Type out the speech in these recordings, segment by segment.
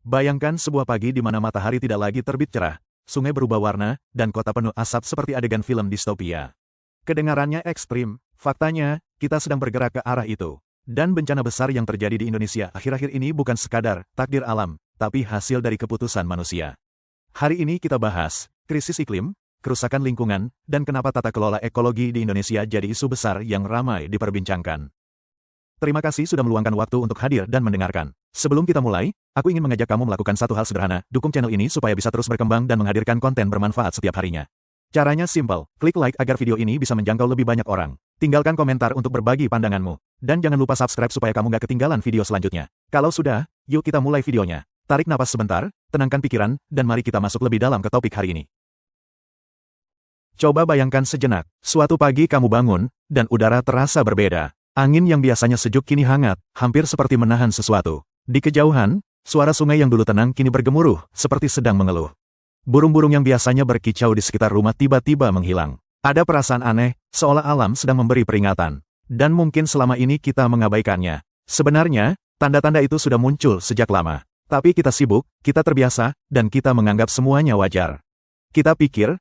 Bayangkan sebuah pagi di mana matahari tidak lagi terbit cerah, sungai berubah warna, dan kota penuh asap seperti adegan film distopia. Kedengarannya ekstrim, faktanya, kita sedang bergerak ke arah itu. Dan bencana besar yang terjadi di Indonesia akhir-akhir ini bukan sekadar takdir alam, tapi hasil dari keputusan manusia. Hari ini kita bahas krisis iklim, kerusakan lingkungan, dan kenapa tata kelola ekologi di Indonesia jadi isu besar yang ramai diperbincangkan. Terima kasih sudah meluangkan waktu untuk hadir dan mendengarkan. Sebelum kita mulai, aku ingin mengajak kamu melakukan satu hal sederhana, dukung channel ini supaya bisa terus berkembang dan menghadirkan konten bermanfaat setiap harinya. Caranya simple, klik like agar video ini bisa menjangkau lebih banyak orang. Tinggalkan komentar untuk berbagi pandanganmu. Dan jangan lupa subscribe supaya kamu gak ketinggalan video selanjutnya. Kalau sudah, yuk kita mulai videonya. Tarik napas sebentar, tenangkan pikiran, dan mari kita masuk lebih dalam ke topik hari ini. Coba bayangkan sejenak, suatu pagi kamu bangun, dan udara terasa berbeda. Angin yang biasanya sejuk kini hangat, hampir seperti menahan sesuatu. Di kejauhan, suara sungai yang dulu tenang kini bergemuruh, seperti sedang mengeluh. Burung-burung yang biasanya berkicau di sekitar rumah tiba-tiba menghilang. Ada perasaan aneh, seolah alam sedang memberi peringatan. Dan mungkin selama ini kita mengabaikannya. Sebenarnya, tanda-tanda itu sudah muncul sejak lama. Tapi kita sibuk, kita terbiasa, dan kita menganggap semuanya wajar. Kita pikir,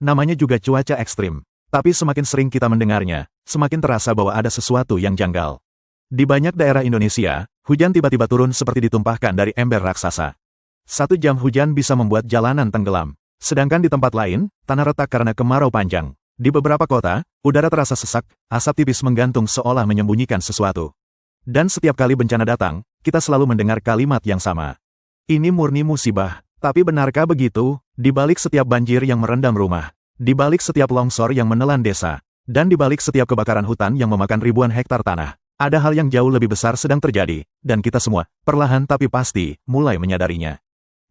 namanya juga cuaca ekstrim. Tapi semakin sering kita mendengarnya, semakin terasa bahwa ada sesuatu yang janggal. Di banyak daerah Indonesia, hujan tiba-tiba turun seperti ditumpahkan dari ember raksasa. 1 jam hujan bisa membuat jalanan tenggelam. Sedangkan di tempat lain, tanah retak karena kemarau panjang. Di beberapa kota, udara terasa sesak, asap tipis menggantung seolah menyembunyikan sesuatu. Dan setiap kali bencana datang, kita selalu mendengar kalimat yang sama. Ini murni musibah. Tapi benarkah begitu? Di balik setiap banjir yang merendam rumah, di balik setiap longsor yang menelan desa, dan di balik setiap kebakaran hutan yang memakan ribuan hektar tanah, ada hal yang jauh lebih besar sedang terjadi, dan kita semua, perlahan tapi pasti, mulai menyadarinya.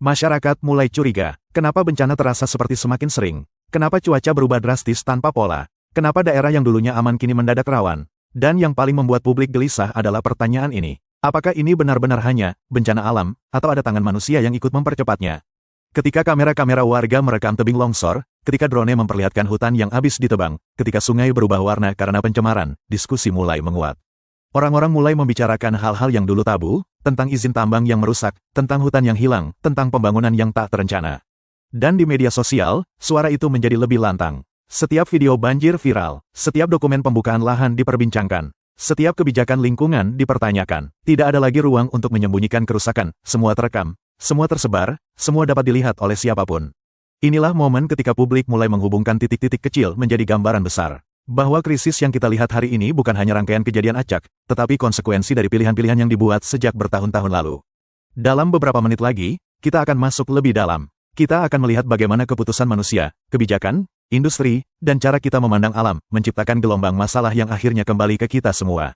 Masyarakat mulai curiga, kenapa bencana terasa seperti semakin sering? Kenapa cuaca berubah drastis tanpa pola? Kenapa daerah yang dulunya aman kini mendadak rawan? Dan yang paling membuat publik gelisah adalah pertanyaan ini. Apakah ini benar-benar hanya bencana alam, atau ada tangan manusia yang ikut mempercepatnya? Ketika kamera-kamera warga merekam tebing longsor, ketika drone memperlihatkan hutan yang habis ditebang, ketika sungai berubah warna karena pencemaran, diskusi mulai menguat. Orang-orang mulai membicarakan hal-hal yang dulu tabu, tentang izin tambang yang merusak, tentang hutan yang hilang, tentang pembangunan yang tak terencana. Dan di media sosial, suara itu menjadi lebih lantang. Setiap video banjir viral, setiap dokumen pembukaan lahan diperbincangkan, setiap kebijakan lingkungan dipertanyakan. Tidak ada lagi ruang untuk menyembunyikan kerusakan, semua terekam, semua tersebar, semua dapat dilihat oleh siapapun. Inilah momen ketika publik mulai menghubungkan titik-titik kecil menjadi gambaran besar. Bahwa krisis yang kita lihat hari ini bukan hanya rangkaian kejadian acak, tetapi konsekuensi dari pilihan-pilihan yang dibuat sejak bertahun-tahun lalu. Dalam beberapa menit lagi, kita akan masuk lebih dalam. Kita akan melihat bagaimana keputusan manusia, kebijakan, industri, dan cara kita memandang alam, menciptakan gelombang masalah yang akhirnya kembali ke kita semua.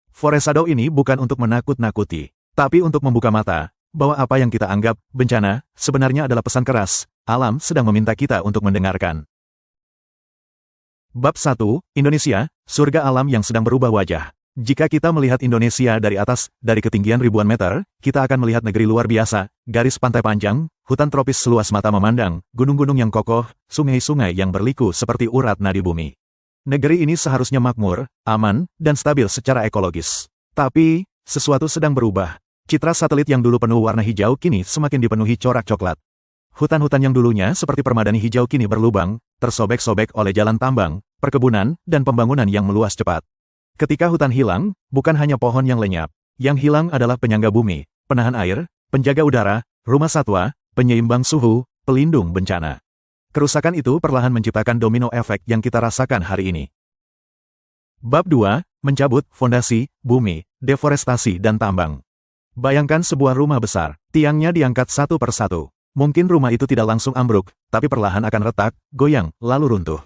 Foresado ini bukan untuk menakut-nakuti, tapi untuk membuka mata, bahwa apa yang kita anggap bencana, sebenarnya adalah pesan keras, alam sedang meminta kita untuk mendengarkan. Bab 1, Indonesia, surga alam yang sedang berubah wajah. Jika kita melihat Indonesia dari atas, dari ketinggian ribuan meter, kita akan melihat negeri luar biasa, garis pantai panjang, hutan tropis seluas mata memandang, gunung-gunung yang kokoh, sungai-sungai yang berliku seperti urat nadi bumi. Negeri ini seharusnya makmur, aman, dan stabil secara ekologis. Tapi, sesuatu sedang berubah. Citra satelit yang dulu penuh warna hijau kini semakin dipenuhi corak coklat. Hutan-hutan yang dulunya seperti permadani hijau kini berlubang, tersobek-sobek oleh jalan tambang, perkebunan, dan pembangunan yang meluas cepat. Ketika hutan hilang, bukan hanya pohon yang lenyap. Yang hilang adalah penyangga bumi, penahan air, penjaga udara, rumah satwa, penyeimbang suhu, pelindung bencana. Kerusakan itu perlahan menciptakan domino efek yang kita rasakan hari ini. Bab 2, mencabut fondasi, bumi, deforestasi dan tambang. Bayangkan sebuah rumah besar, tiangnya diangkat satu per satu. Mungkin rumah itu tidak langsung ambruk, tapi perlahan akan retak, goyang, lalu runtuh.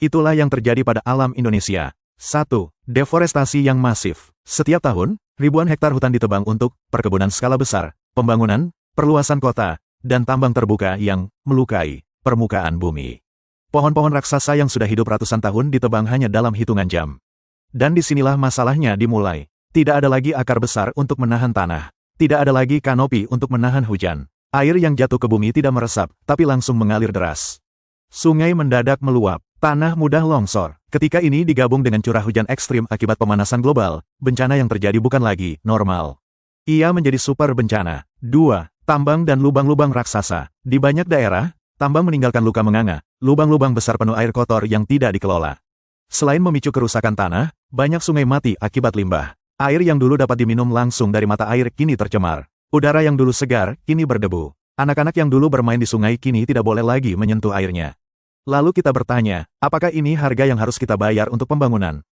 Itulah yang terjadi pada alam Indonesia. 1. Deforestasi yang masif. Setiap tahun, ribuan hektar hutan ditebang untuk perkebunan skala besar, pembangunan, perluasan kota, dan tambang terbuka yang melukai permukaan bumi. Pohon-pohon raksasa yang sudah hidup ratusan tahun ditebang hanya dalam hitungan jam. Dan disinilah masalahnya dimulai. Tidak ada lagi akar besar untuk menahan tanah. Tidak ada lagi kanopi untuk menahan hujan. Air yang jatuh ke bumi tidak meresap, tapi langsung mengalir deras. Sungai mendadak meluap, tanah mudah longsor. Ketika ini digabung dengan curah hujan ekstrim akibat pemanasan global, bencana yang terjadi bukan lagi normal. Ia menjadi super bencana. 2. Tambang dan lubang-lubang raksasa. Di banyak daerah, tambang meninggalkan luka menganga, lubang-lubang besar penuh air kotor yang tidak dikelola. Selain memicu kerusakan tanah, banyak sungai mati akibat limbah. Air yang dulu dapat diminum langsung dari mata air kini tercemar. Udara yang dulu segar, kini berdebu. Anak-anak yang dulu bermain di sungai kini tidak boleh lagi menyentuh airnya. Lalu kita bertanya, apakah ini harga yang harus kita bayar untuk pembangunan?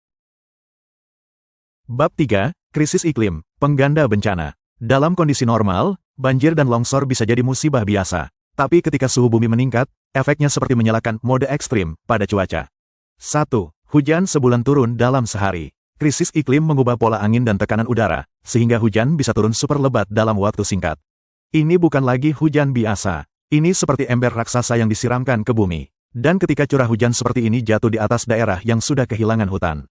Bab 3, Krisis Iklim, Pengganda Bencana. Dalam kondisi normal, banjir dan longsor bisa jadi musibah biasa. Tapi ketika suhu bumi meningkat, efeknya seperti menyalakan mode ekstrim pada cuaca. 1. Hujan sebulan turun dalam sehari. Krisis iklim mengubah pola angin dan tekanan udara, sehingga hujan bisa turun super lebat dalam waktu singkat. Ini bukan lagi hujan biasa. Ini seperti ember raksasa yang disiramkan ke bumi. Dan ketika curah hujan seperti ini jatuh di atas daerah yang sudah kehilangan hutan,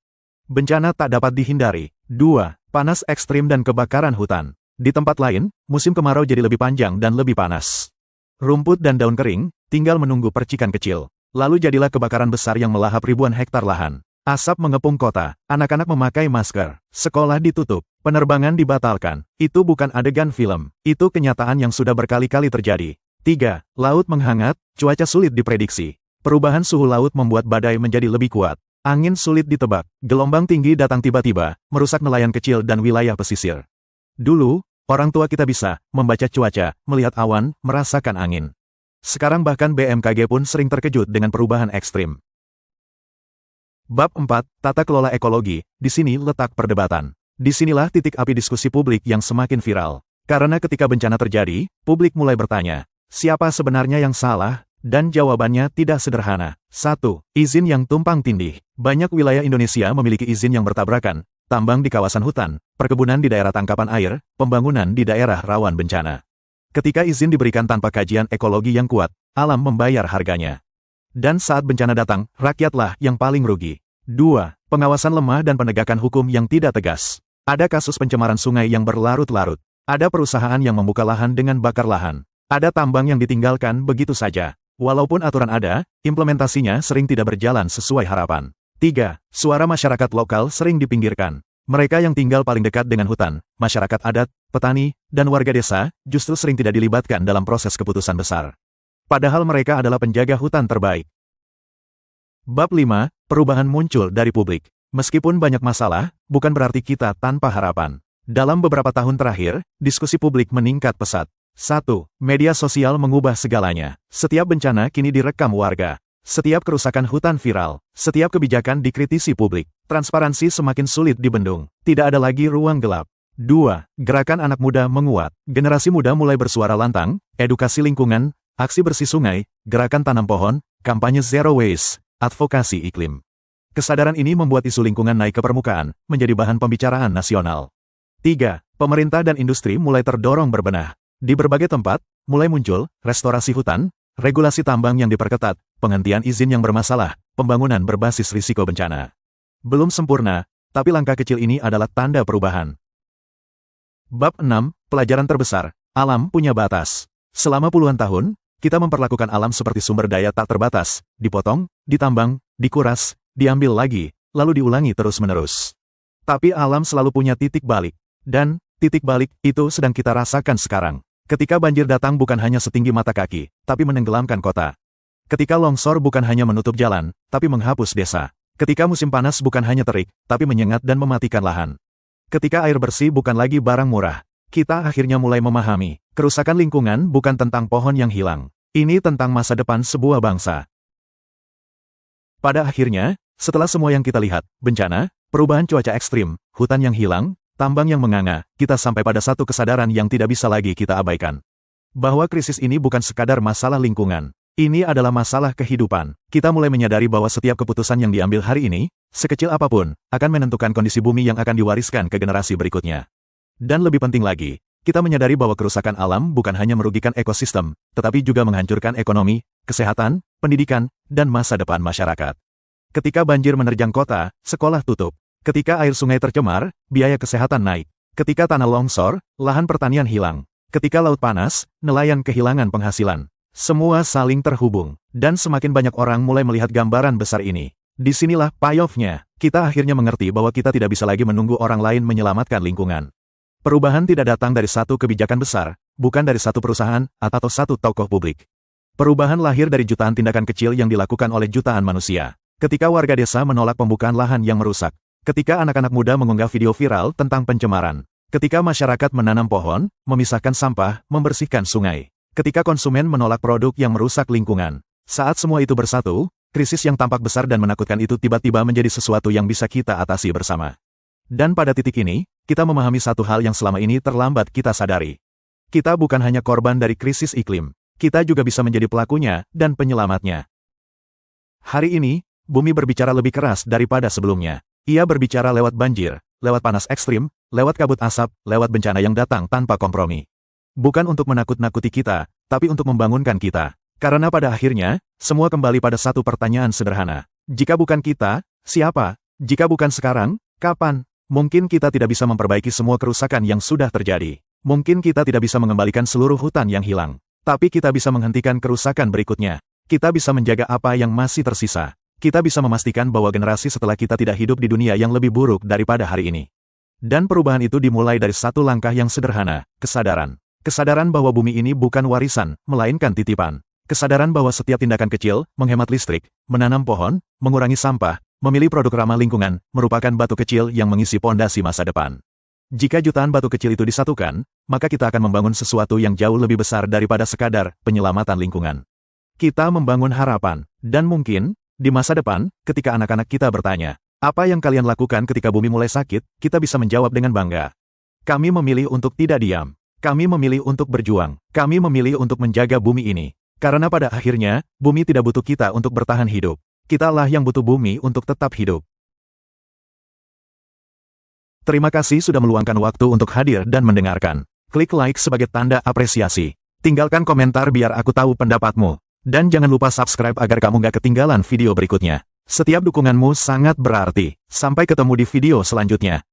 bencana tak dapat dihindari. 2. Panas ekstrim dan kebakaran hutan. Di tempat lain, musim kemarau jadi lebih panjang dan lebih panas. Rumput dan daun kering, tinggal menunggu percikan kecil. Lalu jadilah kebakaran besar yang melahap ribuan hektar lahan. Asap mengepung kota, anak-anak memakai masker, sekolah ditutup, penerbangan dibatalkan. Itu bukan adegan film, itu kenyataan yang sudah berkali-kali terjadi. 3. Laut menghangat, cuaca sulit diprediksi. Perubahan suhu laut membuat badai menjadi lebih kuat. Angin sulit ditebak, gelombang tinggi datang tiba-tiba, merusak nelayan kecil dan wilayah pesisir. Dulu, orang tua kita bisa membaca cuaca, melihat awan, merasakan angin. Sekarang bahkan BMKG pun sering terkejut dengan perubahan ekstrim. Bab 4, Tata Kelola Ekologi. Di sini letak perdebatan. Disinilah titik api diskusi publik yang semakin viral. Karena ketika bencana terjadi, publik mulai bertanya, siapa sebenarnya yang salah? Dan jawabannya tidak sederhana. 1. Izin yang tumpang tindih. Banyak wilayah Indonesia memiliki izin yang bertabrakan. Tambang di kawasan hutan, perkebunan di daerah tangkapan air, pembangunan di daerah rawan bencana. Ketika izin diberikan tanpa kajian ekologi yang kuat, alam membayar harganya. Dan saat bencana datang, rakyatlah yang paling rugi. 2. Pengawasan lemah dan penegakan hukum yang tidak tegas. Ada kasus pencemaran sungai yang berlarut-larut. Ada perusahaan yang membuka lahan dengan bakar lahan. Ada tambang yang ditinggalkan begitu saja. Walaupun aturan ada, implementasinya sering tidak berjalan sesuai harapan. 3. Suara masyarakat lokal sering dipinggirkan. Mereka yang tinggal paling dekat dengan hutan, masyarakat adat, petani, dan warga desa, justru sering tidak dilibatkan dalam proses keputusan besar. Padahal mereka adalah penjaga hutan terbaik. Bab 5, Perubahan muncul dari publik. Meskipun banyak masalah, bukan berarti kita tanpa harapan. Dalam beberapa tahun terakhir, diskusi publik meningkat pesat. 1. Media sosial mengubah segalanya. Setiap bencana kini direkam warga. Setiap kerusakan hutan viral, setiap kebijakan dikritisi publik, transparansi semakin sulit dibendung, tidak ada lagi ruang gelap. 2. Gerakan anak muda menguat, generasi muda mulai bersuara lantang, edukasi lingkungan, aksi bersih sungai, gerakan tanam pohon, kampanye zero waste, advokasi iklim. Kesadaran ini membuat isu lingkungan naik ke permukaan, menjadi bahan pembicaraan nasional. 3. Pemerintah dan industri mulai terdorong berbenah. Di berbagai tempat, mulai muncul restorasi hutan, regulasi tambang yang diperketat, penghentian izin yang bermasalah, pembangunan berbasis risiko bencana. Belum sempurna, tapi langkah kecil ini adalah tanda perubahan. Bab 6, Pelajaran Terbesar. Alam punya batas. Selama puluhan tahun, kita memperlakukan alam seperti sumber daya tak terbatas, dipotong, ditambang, dikuras, diambil lagi, lalu diulangi terus-menerus. Tapi alam selalu punya titik balik. Dan, titik balik itu sedang kita rasakan sekarang. Ketika banjir datang bukan hanya setinggi mata kaki, tapi menenggelamkan kota. Ketika longsor bukan hanya menutup jalan, tapi menghapus desa. Ketika musim panas bukan hanya terik, tapi menyengat dan mematikan lahan. Ketika air bersih bukan lagi barang murah, kita akhirnya mulai memahami, kerusakan lingkungan bukan tentang pohon yang hilang. Ini tentang masa depan sebuah bangsa. Pada akhirnya, setelah semua yang kita lihat, bencana, perubahan cuaca ekstrim, hutan yang hilang, tambang yang menganga, kita sampai pada satu kesadaran yang tidak bisa lagi kita abaikan. Bahwa krisis ini bukan sekadar masalah lingkungan. Ini adalah masalah kehidupan. Kita mulai menyadari bahwa setiap keputusan yang diambil hari ini, sekecil apapun, akan menentukan kondisi bumi yang akan diwariskan ke generasi berikutnya. Dan lebih penting lagi, kita menyadari bahwa kerusakan alam bukan hanya merugikan ekosistem, tetapi juga menghancurkan ekonomi, kesehatan, pendidikan, dan masa depan masyarakat. Ketika banjir menerjang kota, sekolah tutup. Ketika air sungai tercemar, biaya kesehatan naik. Ketika tanah longsor, lahan pertanian hilang. Ketika laut panas, nelayan kehilangan penghasilan. Semua saling terhubung. Dan semakin banyak orang mulai melihat gambaran besar ini. Disinilah payoff-nya. Kita akhirnya mengerti bahwa kita tidak bisa lagi menunggu orang lain menyelamatkan lingkungan. Perubahan tidak datang dari satu kebijakan besar, bukan dari satu perusahaan atau satu tokoh publik. Perubahan lahir dari jutaan tindakan kecil yang dilakukan oleh jutaan manusia. Ketika warga desa menolak pembukaan lahan yang merusak, ketika anak-anak muda mengunggah video viral tentang pencemaran, ketika masyarakat menanam pohon, memisahkan sampah, membersihkan sungai, ketika konsumen menolak produk yang merusak lingkungan. Saat semua itu bersatu, krisis yang tampak besar dan menakutkan itu tiba-tiba menjadi sesuatu yang bisa kita atasi bersama. Dan pada titik ini, kita memahami satu hal yang selama ini terlambat kita sadari. Kita bukan hanya korban dari krisis iklim, kita juga bisa menjadi pelakunya dan penyelamatnya. Hari ini, bumi berbicara lebih keras daripada sebelumnya. Ia berbicara lewat banjir, lewat panas ekstrim, lewat kabut asap, lewat bencana yang datang tanpa kompromi. Bukan untuk menakut-nakuti kita, tapi untuk membangunkan kita. Karena pada akhirnya, semua kembali pada satu pertanyaan sederhana. Jika bukan kita, siapa? Jika bukan sekarang, kapan? Mungkin kita tidak bisa memperbaiki semua kerusakan yang sudah terjadi. Mungkin kita tidak bisa mengembalikan seluruh hutan yang hilang. Tapi kita bisa menghentikan kerusakan berikutnya. Kita bisa menjaga apa yang masih tersisa. Kita bisa memastikan bahwa generasi setelah kita tidak hidup di dunia yang lebih buruk daripada hari ini. Dan perubahan itu dimulai dari satu langkah yang sederhana, kesadaran. Kesadaran bahwa bumi ini bukan warisan, melainkan titipan. Kesadaran bahwa setiap tindakan kecil, menghemat listrik, menanam pohon, mengurangi sampah, memilih produk ramah lingkungan, merupakan batu kecil yang mengisi pondasi masa depan. Jika jutaan batu kecil itu disatukan, maka kita akan membangun sesuatu yang jauh lebih besar daripada sekadar penyelamatan lingkungan. Kita membangun harapan, dan mungkin, di masa depan, ketika anak-anak kita bertanya, apa yang kalian lakukan ketika bumi mulai sakit, kita bisa menjawab dengan bangga. Kami memilih untuk tidak diam. Kami memilih untuk berjuang. Kami memilih untuk menjaga bumi ini. Karena pada akhirnya, bumi tidak butuh kita untuk bertahan hidup. Kitalah yang butuh bumi untuk tetap hidup. Terima kasih sudah meluangkan waktu untuk hadir dan mendengarkan. Klik like sebagai tanda apresiasi. Tinggalkan komentar biar aku tahu pendapatmu. Dan jangan lupa subscribe agar kamu gak ketinggalan video berikutnya. Setiap dukunganmu sangat berarti. Sampai ketemu di video selanjutnya.